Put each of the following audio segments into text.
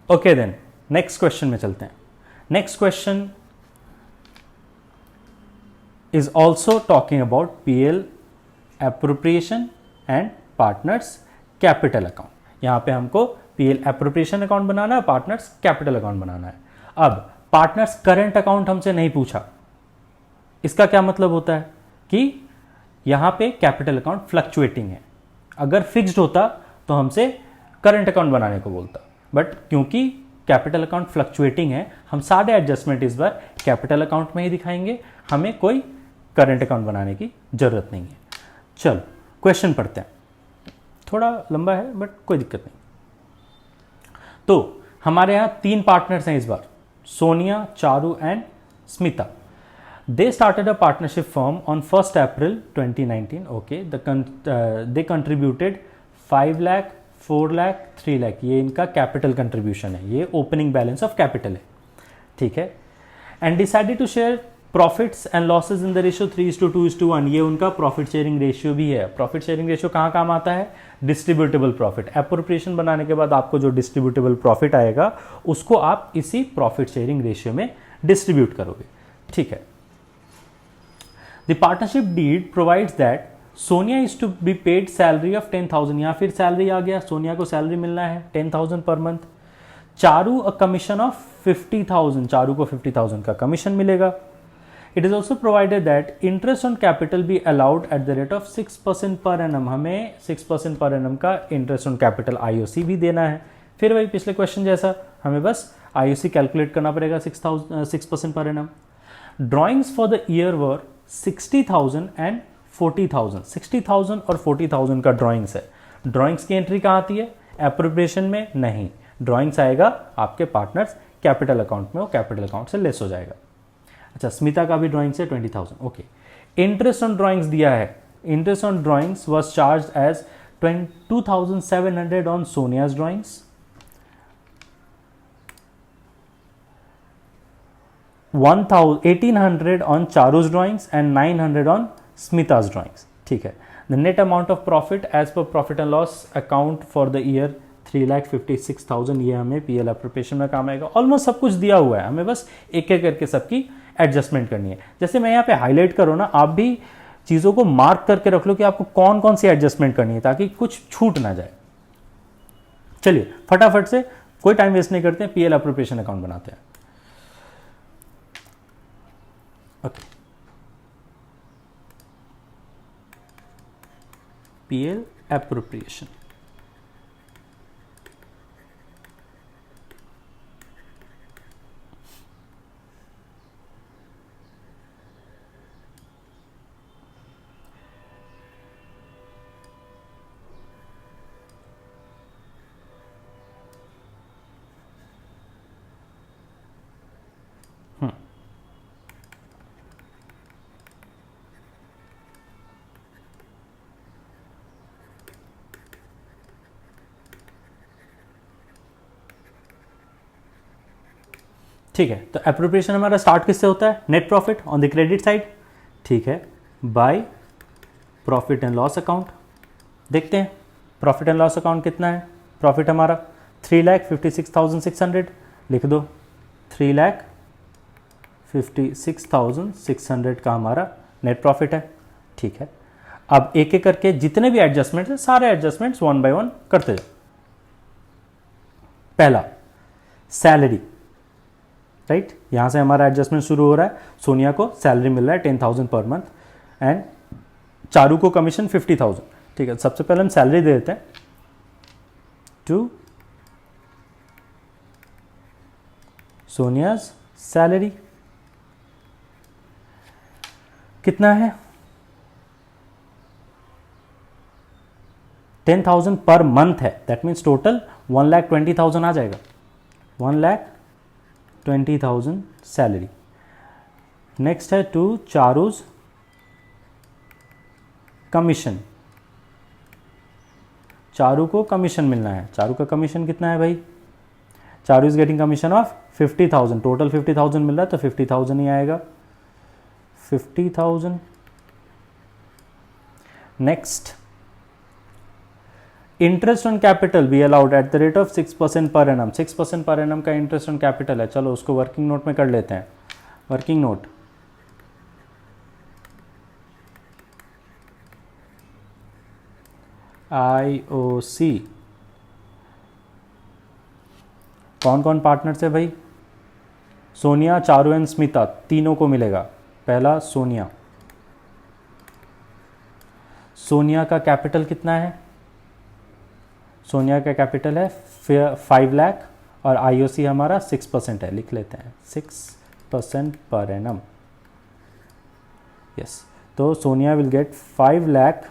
Okay then next question में चलते हैं. Next question is also talking about PL appropriation and partners capital account. यहां पे हमको पीएल एप्रोप्रिएशन अकाउंट बनाना है, पार्टनर्स कैपिटल अकाउंट बनाना है. अब पार्टनर्स करंट अकाउंट हमसे नहीं पूछा. इसका क्या मतलब होता है कि यहां पे कैपिटल अकाउंट फ्लक्चुएटिंग है. अगर फिक्स्ड होता तो हमसे करंट अकाउंट बनाने को बोलता, बट क्योंकि कैपिटल अकाउंट फ्लक्चुएटिंग है, हम सारे एडजस्टमेंट इस बार कैपिटल अकाउंट में ही दिखाएंगे. हमें कोई करंट अकाउंट बनाने की जरूरत नहीं है. चलो क्वेश्चन पढ़ते हैं. थोड़ा लंबा है बट कोई दिक्कत नहीं. तो हमारे यहां 3 पार्टनर्स हैं इस बार, Sonia, Charu and Smita. They started a partnership firm on 1st April 2019. Okay, they contributed 5 lakh, 4 lakh, 3 lakh. ये इनका कैपिटल कंट्रीब्यूशन है, ये ओपनिंग बैलेंस ऑफ कैपिटल है. ठीक है. And decided to share profits and losses in the ratio 3:2:1. ये उनका profit sharing ratio भी है. प्रॉफिट शेयरिंग रेशियो कहाँ काम आता है? Distributable profit. एप्रोप्रिएशन बनाने के बाद आपको जो डिस्ट्रीब्यूटेबल प्रॉफिट आएगा उसको आप इसी प्रॉफिट शेयरिंग रेशियो में डिस्ट्रीब्यूट करोगे. ठीक है. The partnership deed provides that Sonia is to be paid salary of 10,000. यहाँ फिर सैलरी आ गया, सोनिया को सैलरी मिलना है 10,000 per month. Charu a commission of 50,000. Charu को 50,000 का कमीशन मिलेगा. It is also provided that interest on capital be allowed at the rate of 6% per annum. हमें 6% पर एनम का इंटरेस्ट ऑन कैपिटल आईओसी भी देना है. फिर वही पिछले क्वेश्चन जैसा, हमें बस आईओसी कैलकुलेट करना पड़ेगा 6% per annum. Drawings for the year were 60,000 and 40,000. 60,000 और 40,000 का ड्राइंग्स है. ड्राइंग्स की एंट्री कहाँ आती है? एप्रोप्रिएशन में नहीं. ड्राइंग्स आएगा आपके पार्टनर्स कैपिटल अकाउंट में, वो कैपिटल अकाउंट से लेस हो जाएगा. अच्छा, स्मिता का भी ड्राइंग्स है 20,000. ओके. इंटरेस्ट ऑन ड्राइंग्स दिया है. Interest on drawings was charged as 2,700 on Sonia's drawings, 1,800 on Charu's drawings and 900 on Smita's drawings. ठीक है. The net amount of profit as per profit and loss account for the year 3,56,000. ये हमें PL appropriation में काम आएगा. Almost सब कुछ दिया हुआ है, हमें बस एक एक करके सबकी एडजस्टमेंट करनी है. जैसे मैं यहाँ पे हाईलाइट करूँ ना, आप भी चीज़ों को मार्क करके रख लो कि आपको कौन कौन सी एडजस्टमेंट करनी है ताकि कुछ छूट ना जाए. चलिए फटाफट से, कोई टाइम वेस्ट नहीं करते हैं, पीएल एप्रोप्रिएशन अकाउंट बनाते हैं. Okay. PL appropriation. ठीक है. तो एप्रोप्रिएशन हमारा स्टार्ट किससे होता है? Net profit on the credit side. ठीक है. By profit and loss account. देखते हैं प्रॉफिट एंड लॉस अकाउंट कितना है. प्रॉफिट हमारा 3,56,600. लिख दो 3,56,600 का हमारा नेट प्रॉफिट है. ठीक है. अब एक एक करके जितने भी एडजस्टमेंट्स हैं सारे एडजस्टमेंट्स 1 by 1 करते जाओ. पहला सैलरी. राइट, यहां से हमारा एडजस्टमेंट शुरू हो रहा है. सोनिया को सैलरी मिल रहा है 10,000 पर मंथ एंड चारू को कमीशन 50,000. ठीक है. सबसे पहले हम सैलरी दे देते हैं टू सोनियाज सैलरी. कितना है? 10,000 पर मंथ है. दैट मीन्स टोटल 1,20,000 आ जाएगा. 1,20,000 सैलरी. नेक्स्ट है टू चारूज कमीशन. चारू को कमीशन मिलना है. चारू का कमीशन कितना है भाई? Charu is getting commission of 50,000. Total 50,000 मिल रहा है तो 50,000 ही आएगा. 50,000. Next interest on capital be allowed at the rate of 6% per annum. 6% per annum का इंटरेस्ट ऑन कैपिटल है। चलो उसको वर्किंग नोट में कर लेते हैं। Working note, IOC। कौन कौन पार्टनर्स है भाई? सोनिया, चारू एंड स्मिता, तीनों को मिलेगा। पहला सोनिया। सोनिया का कैपिटल कितना है? सोनिया का कैपिटल है 5 लाख और IOC हमारा 6% है। लिख लेते हैं 6% पर एनम। यस, तो Sonia will get 5 lakh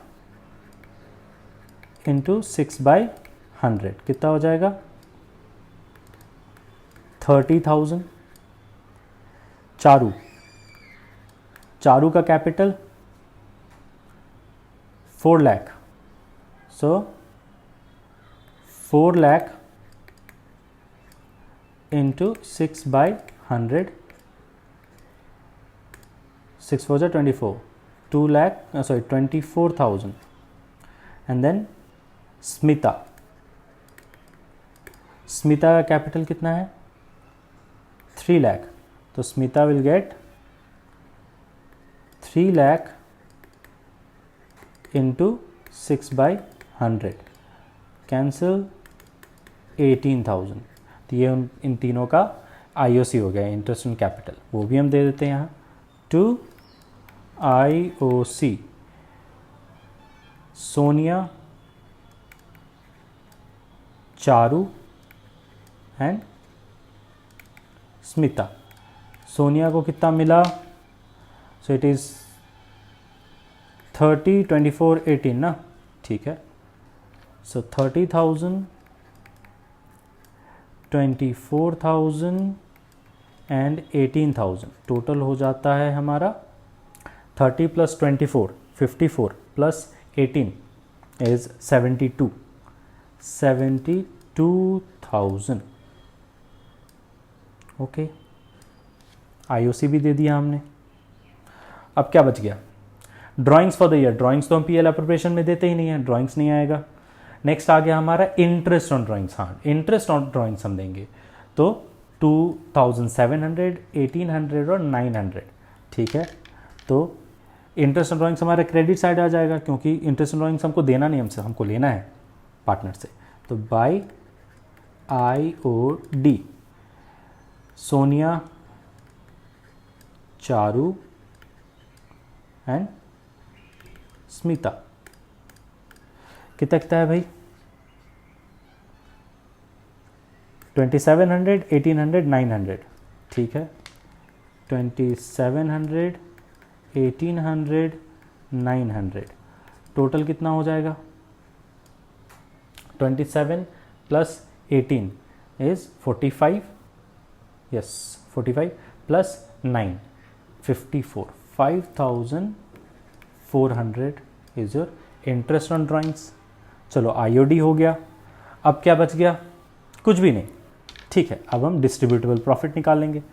into 6/100 कितना हो जाएगा? 30,000। चारू, चारू का capital 4 lakh, so 4 lakh into 6/100, 6 4 24, 2 lakh, sorry 24,000। And then Smita, Smita का कैपिटल कितना है? 3 लाख, तो Smita will get 3 lakh into 6/100, cancel 18,000। तो ये इन तीनों का IOC हो गया, इंटरेस्ट ऑन कैपिटल। वो भी हम दे देते हैं यहाँ to IOC। Sonia, Charu and Smita. Sonia को कितना मिला? सो इट इज़ 30, 24, 18 ना, ठीक है। सो 30,000, 24,000 एंड 18,000 टोटल हो जाता है हमारा 30 + 24, 54 + 18 इज 72,000। ओके, IOC भी दे दिया हमने। अब क्या बच गया? Drawings for the year. Drawings तो हम PL एप्रोप्रिएशन में देते ही नहीं है, ड्राइंग्स नहीं आएगा। नेक्स्ट आ गया हमारा इंटरेस्ट ऑन ड्राइंग्स। हाँ, इंटरेस्ट ऑन ड्राइंग्स हम देंगे तो 2,700, 1,800 और 900, ठीक है। तो इंटरेस्ट ऑन ड्राइंग्स हमारे क्रेडिट साइड आ जाएगा, क्योंकि इंटरेस्ट ऑन ड्राइंग्स हमको देना नहीं, हमको लेना है पार्टनर से। तो by IOD, Sonia, Charu and Smita. कितना कितना है भाई? 2,700, 1,800, 900, ठीक है। 2,700, 1,800, 900 टोटल कितना हो जाएगा? 27 + 18 is 45, yes 45 + 9, 54, 5,400 is your interest on drawings. चलो IOD हो गया। अब क्या बच गया? कुछ भी नहीं, ठीक है। अब हम डिस्ट्रीब्यूटेबल प्रॉफिट निकालेंगे।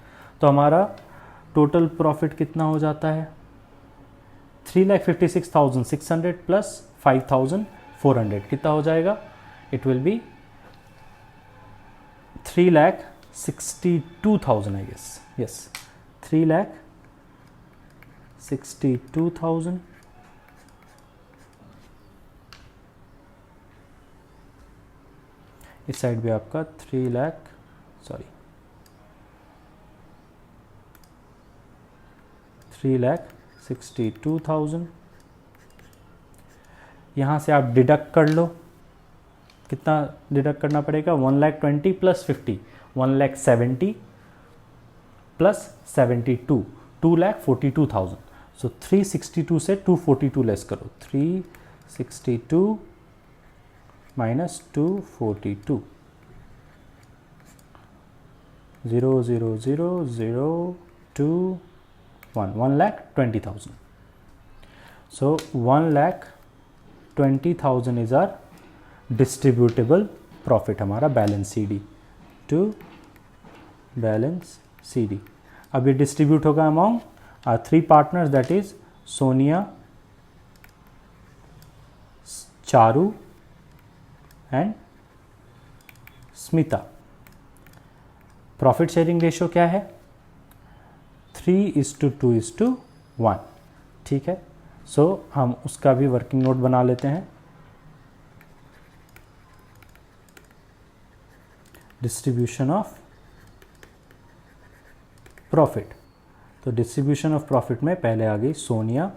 तो हमारा टोटल प्रॉफिट कितना हो जाता है? 3,56,600 + 5,400 कितना हो जाएगा? It will be 3,62,000 I guess, yes 3,62,000 इस साइड भी आपका 3,62,000। यहाँ से आप डिडक्ट कर लो, कितना डिडक्ट करना पड़ेगा? 1,20,000 + 50, 1,70,000 + 72, 2,42,000। सो 362 से 242 लेस करो, 362 - 242, 0 0 0 0 2 1, 1,20,000। So 1,20,000 is our distributable profit, हमारा balance CD to balance CD। अब ये डिस्ट्रीब्यूट होगा among our 3 partners, that is Sonia, Charu and Smita. Profit sharing ratio क्या है? 3:2:1। ठीक है, सो हम उसका भी वर्किंग नोट बना लेते हैं। डिस्ट्रीब्यूशन ऑफ प्रॉफिट, तो डिस्ट्रीब्यूशन ऑफ प्रॉफिट में पहले आ गई सोनिया,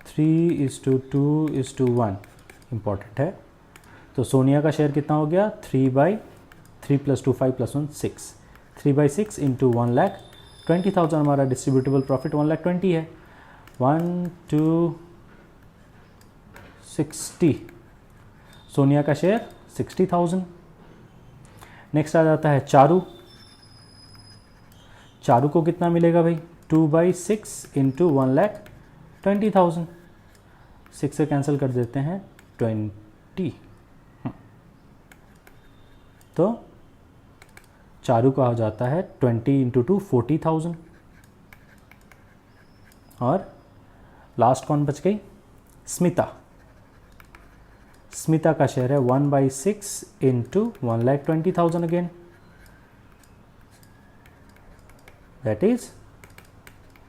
3:2:1 इम्पॉर्टेंट है। तो सोनिया का शेयर कितना हो गया? 3/3 + 2 5 + 1 6, 3/6 इंटू 1,20,000 हमारा डिस्ट्रीब्यूटेबल प्रॉफिट 1,20,000 है। 1 2 60, सोनिया का शेयर 60,000। नेक्स्ट आ जाता है चारू। चारू को कितना मिलेगा भाई? 2/6 इंटू 1,20,000, 6 से कैंसिल कर देते हैं 20। तो चारू का हो जाता है 20 इंटू 2 40,000। और लास्ट कौन बच गई? स्मिता। स्मिता का शेयर है 1/6 इंटू 1,20,000 अगेन, दैट इज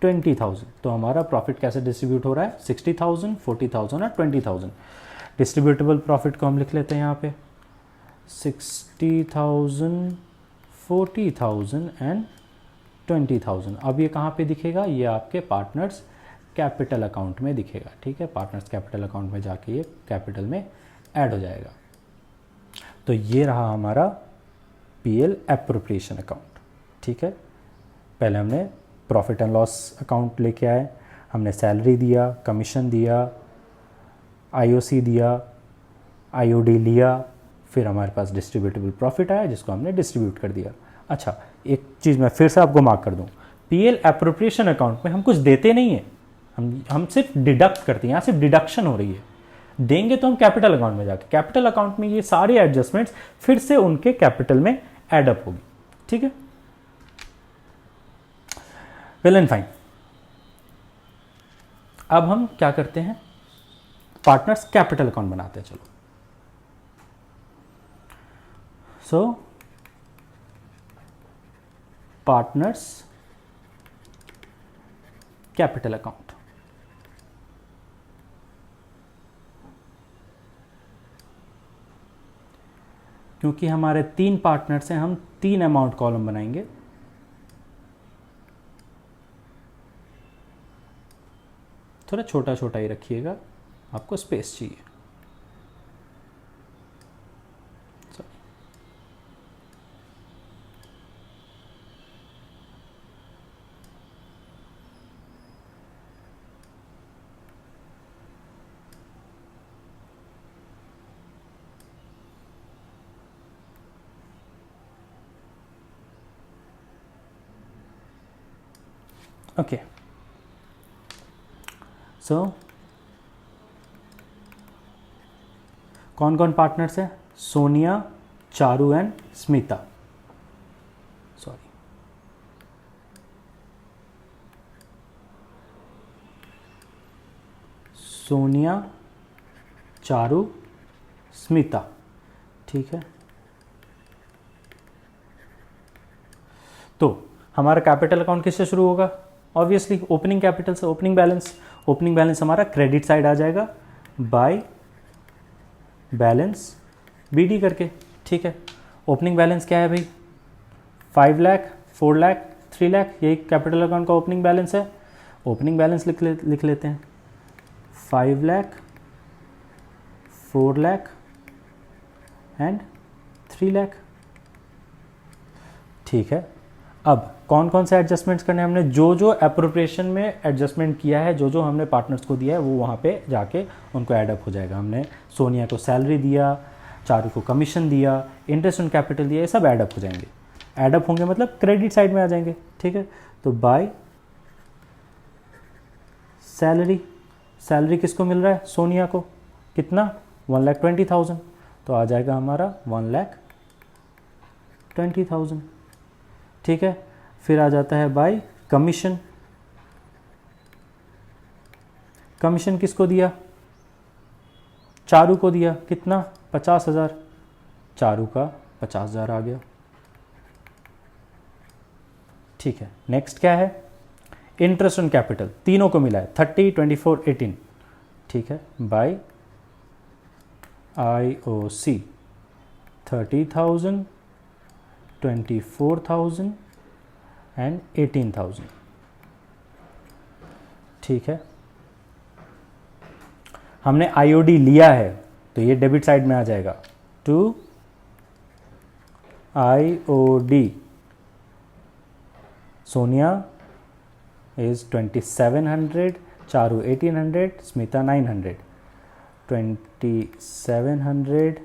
20,000। तो हमारा प्रॉफिट कैसे डिस्ट्रीब्यूट हो रहा है? 60,000, 40,000 और 20,000। डिस्ट्रीब्यूटेबल प्रॉफिट को हम लिख लेते हैं यहाँ पे 60,000, 40,000 एंड 20,000। अब ये कहाँ पे दिखेगा? ये आपके पार्टनर्स कैपिटल अकाउंट में दिखेगा। ठीक है, पार्टनर्स कैपिटल अकाउंट में जाके ये कैपिटल में ऐड हो जाएगा। तो ये रहा हमारा पीएल एप्रोप्रिएशन अकाउंट। ठीक है, पहले हमने प्रॉफिट एंड लॉस अकाउंट लेके आए, हमने सैलरी दिया, कमीशन दिया, आईओसी दिया, आईओडी लिया, फिर हमारे पास डिस्ट्रीब्यूटेबल प्रॉफिट आया जिसको हमने डिस्ट्रीब्यूट कर दिया। अच्छा, एक चीज़ मैं फिर से आपको मार्क कर दूं, पीएल एप्रोप्रिएशन अकाउंट में हम कुछ देते नहीं हैं, हम सिर्फ डिडक्ट करते हैं। यहाँ सिर्फ डिडक्शन हो रही है। देंगे तो हम कैपिटल अकाउंट में जाके, कैपिटल अकाउंट में ये सारे एडजस्टमेंट्स फिर से उनके कैपिटल में एडअप होगी। ठीक है, वेल एंड फाइन। अब हम क्या करते हैं? पार्टनर्स कैपिटल अकाउंट बनाते हैं। चलो, सो पार्टनर्स कैपिटल अकाउंट। क्योंकि हमारे 3 पार्टनर्स हैं, हम 3 अमाउंट कॉलम बनाएंगे। थोड़ा छोटा छोटा ही रखिएगा, आपको स्पेस चाहिए। ओके, सो कौन कौन पार्टनर्स है? सोनिया, चारू एंड स्मिता। सॉरी, सोनिया, चारू, स्मिता। ठीक है, तो हमारा कैपिटल अकाउंट किससे शुरू होगा? ऑब्वियसली ओपनिंग कैपिटल से, ओपनिंग बैलेंस। ओपनिंग बैलेंस हमारा क्रेडिट साइड आ जाएगा बाय बैलेंस बीडी करके। ठीक है, ओपनिंग बैलेंस क्या है भाई? 5 लाख, 4 लाख, 3 लाख, यही कैपिटल अकाउंट का ओपनिंग बैलेंस है। ओपनिंग बैलेंस लिख लेते हैं 5 लाख, 4 लाख एंड 3 लाख। ठीक है, अब कौन कौन से एडजस्टमेंट्स करने हैं हमने? जो जो एप्रोप्रिएशन में एडजस्टमेंट किया है, जो जो हमने पार्टनर्स को दिया है, वो वहाँ पे जाके उनको एडअप हो जाएगा। हमने सोनिया को सैलरी दिया, चारू को कमीशन दिया, इंटरेस्ट ऑन कैपिटल दिया, ये सब एडअप हो जाएंगे। एडअप होंगे मतलब क्रेडिट साइड में आ जाएंगे। ठीक है, तो बाय सैलरी, सैलरी किसको मिल रहा है? सोनिया को। कितना? 1,20,000। तो आ जाएगा हमारा 1,20,000। ठीक है, फिर आ जाता है बाय कमीशन। कमीशन किसको दिया? चारू को दिया कितना 50,000, चारू का 50,000 आ गया। ठीक है, नेक्स्ट क्या है, इंटरेस्ट ऑन कैपिटल, तीनों को मिला है 30, 24, 18। ठीक है, बाय IOC 30,000, 24,000 एंड 18,000। ठीक है, हमने IOD लिया है तो ये डेबिट साइड में आ जाएगा। To IOD Sonia is 2,700, Charu 1,800, Smita 900, 2,700,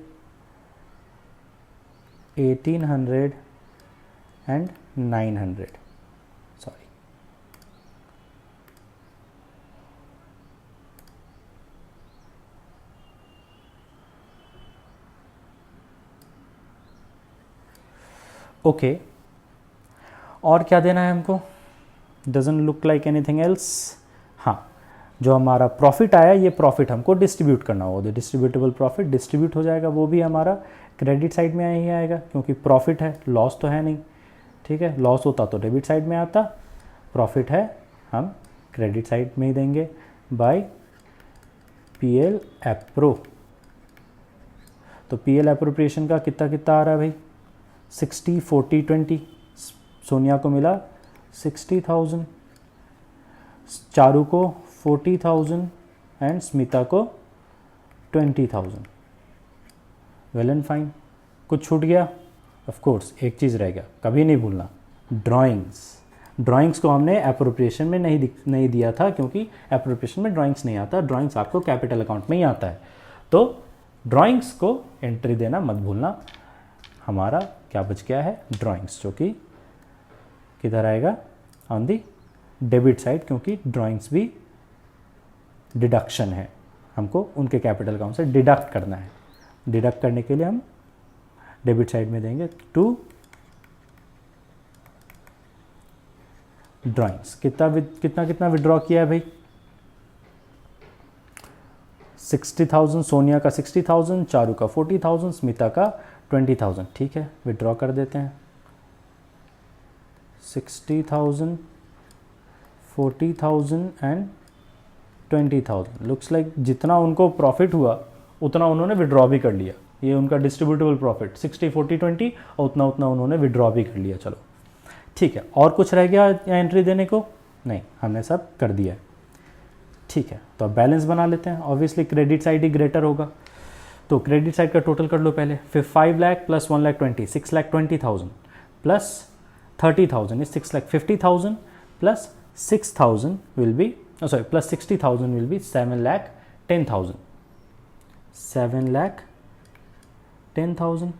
1,800 and 900, sorry। Okay, और क्या देना है हमको, doesn't look like anything else. हाँ, जो हमारा प्रॉफिट आया ये प्रॉफिट हमको डिस्ट्रीब्यूट करना होगा, डिस्ट्रीब्यूटेबल प्रॉफिट डिस्ट्रीब्यूट हो जाएगा, वो भी हमारा क्रेडिट साइड में ही आएगा क्योंकि प्रॉफिट है, लॉस तो है नहीं। ठीक है, लॉस होता तो डेबिट साइड में आता, प्रॉफिट है हम क्रेडिट साइड में ही देंगे बाय PL एप्रो। तो PL एप्रोप्रिएशन का कितना कितना आ रहा है भाई, 60, 40, 20। सोनिया को मिला 60,000, चारू को 40,000 एंड स्मिता को 20,000। Well and fine. कुछ छूट गया, ऑफ कोर्स एक चीज़ रह गया, कभी नहीं भूलना, ड्राइंग्स। ड्राइंग्स को हमने एप्रोप्रिएशन में नहीं दिया था क्योंकि एप्रोप्रिएशन में ड्राइंग्स नहीं आता, ड्राइंग्स आपको कैपिटल अकाउंट में ही आता है। तो ड्राइंग्स को एंट्री देना मत भूलना। हमारा क्या बच गया है, ड्राइंग्स, जो कि किधर आएगा, ऑन दी डेबिट साइड, क्योंकि ड्राइंग्स भी डिडक्शन है, हमको उनके कैपिटल अकाउंट से डिडक्ट करना है। डिडक्ट करने के लिए हम डेबिट साइड में देंगे टू ड्राइंग्स। कितना विड्रॉ किया है भाई, 60,000, सोनिया का 60,000, चारू का 40,000, स्मिता का 20,000। ठीक है, विड्रॉ कर देते हैं। 60,000, 40,000 एंड 20,000। लुक्स लाइक जितना उनको प्रॉफिट हुआ उतना उन्होंने विड्रॉ भी कर लिया। ये उनका डिस्ट्रीब्यूटेबल प्रॉफिट 60, 40, 20 और उतना उन्होंने विड्रॉ भी कर लिया। चलो ठीक है, और कुछ रह गया या एंट्री देने को, नहीं, हमने सब कर दिया है। ठीक है, तो अब बैलेंस बना लेते हैं। ऑब्वियसली क्रेडिट साइड ही ग्रेटर होगा, तो क्रेडिट साइड का टोटल कर लो पहले। फिर 5 lakh plus 1 lakh 20, 6,20,000 plus 30,000 is 6,50,000 plus 6,000 will be, plus 60,000 will be 7,10,000. 7,10,000.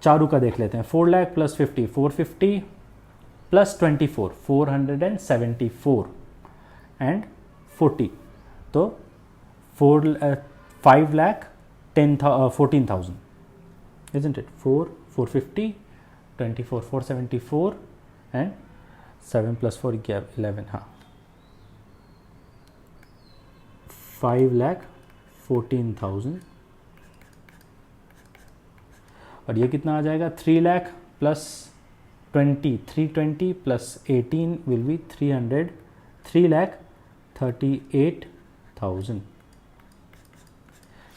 Charu का देख लेते हैं। 4 लाख प्लस 50, 450 प्लस 24, 474 एंड 40, तो 5 lakh 14,000, isn't it? 450, 24, 474 and 7 plus 4 11, हाँ, 5,14,000। और ये कितना आ जाएगा, 3 lakh plus 20, 320 plus 18 will be 300, 3,38,000।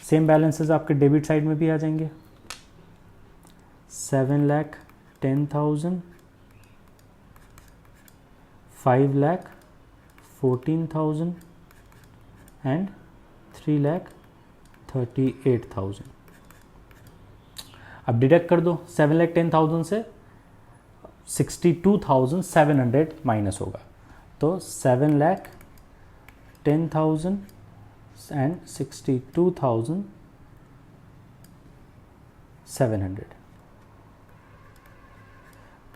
Same balances आपके डेबिट साइड में भी आ जाएंगे। 7,10,000, 5,14,000 एंड 3,38,000। अब डिडक्ट कर दो। 7,10,000 से 62,700 माइनस होगा, तो 7,10,000 and 62,700,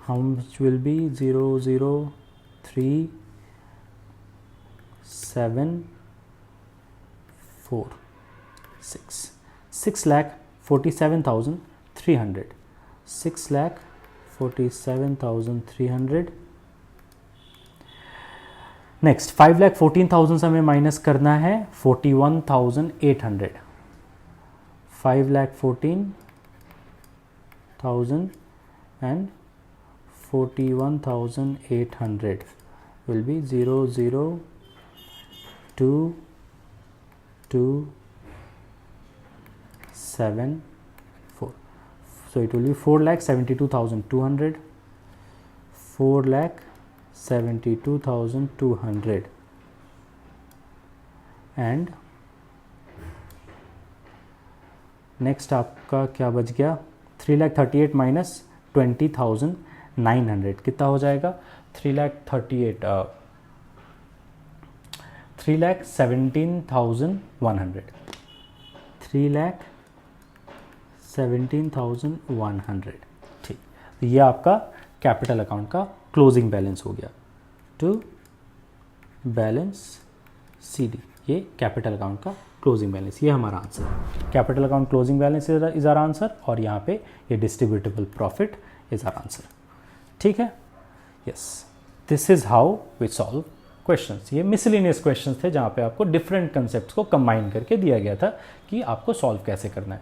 how much will be 0,0,3,7,4,6, 6,47,300, 6,47,300 next 5,14,000 से हमें माइनस करना है 41,800. 5,14,000 and 41,800 will be 00274. So it will be 4,72,200. 4,72,200 and next आपका क्या बच गया 3,38,000 माइनस 20,900 कितना हो जाएगा 3,17,100 3,17,100. ठीक, तो ये आपका कैपिटल अकाउंट का क्लोजिंग बैलेंस हो गया. टू बैलेंस CD, ये कैपिटल अकाउंट का क्लोजिंग बैलेंस, ये हमारा answer. Capital account closing balance is our answer और यहाँ पे ये distributable profit is our answer. ठीक है, yes, this is how we solve questions. ये मिसलिनियस क्वेश्चंस थे जहाँ पे आपको डिफरेंट कंसेप्ट्स को कंबाइन करके दिया गया था कि आपको सॉल्व कैसे करना है.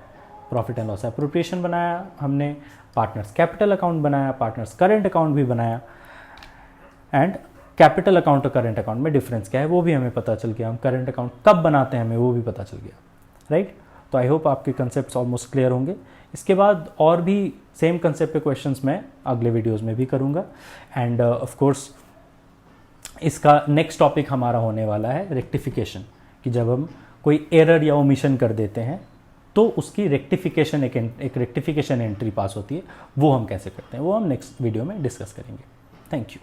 प्रॉफिट एंड लॉस एप्रोप्रिएशन बनाया हमने, पार्टनर्स कैपिटल अकाउंट बनाया, पार्टनर्स करेंट अकाउंट भी बनाया, एंड कैपिटल अकाउंट और करेंट अकाउंट में डिफरेंस क्या है वो भी हमें पता चल गया. हम करेंट अकाउंट कब बनाते हैं हमें वो भी पता चल गया. राइट, तो आई होप आपके कंसेप्ट्स ऑलमोस्ट क्लियर होंगे. इसके बाद और भी सेम कंसेप्ट के क्वेश्चंस मैं अगले वीडियोस में भी करूँगा. एंड ऑफ कोर्स इसका नेक्स्ट टॉपिक हमारा होने वाला है रेक्टिफिकेशन, कि जब हम कोई एरर या ओमिशन कर देते हैं तो उसकी रेक्टिफिकेशन, एक रेक्टिफिकेशन एंट्री पास होती है, वो हम कैसे करते हैं वो हम नेक्स्ट वीडियो में डिस्कस करेंगे. Thank you.